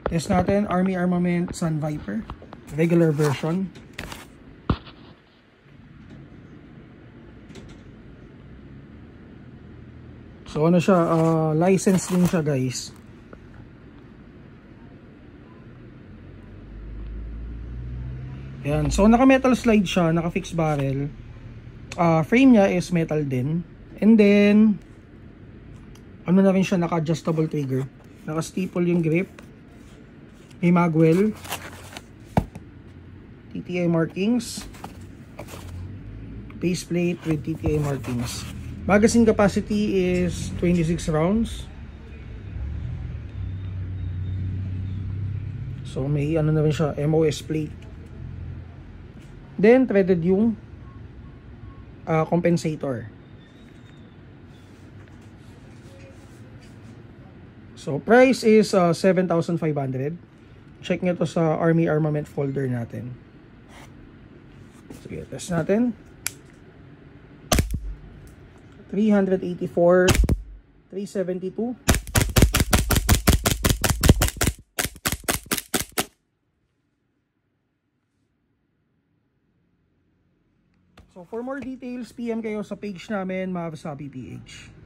Test natin, Army Armament Sun Viper. Regular version. So ano siya, license din siya guys. Yan. So naka metal slide siya, naka fixed barrel. Frame niya is metal din. And then ano na rin siya, naka adjustable trigger. Naka staple yung grip. May magwell. TTI markings. Faceplate with TTI markings. Magazine capacity is 26 rounds. So may ano na rin siya, MOS plate. Then threaded yung compensator. So price is 7,500. Check nyo to sa Army Armament folder natin. Sige, test natin. 384, 372. So for more details, PM kayo sa page namin, Mavsabi PH.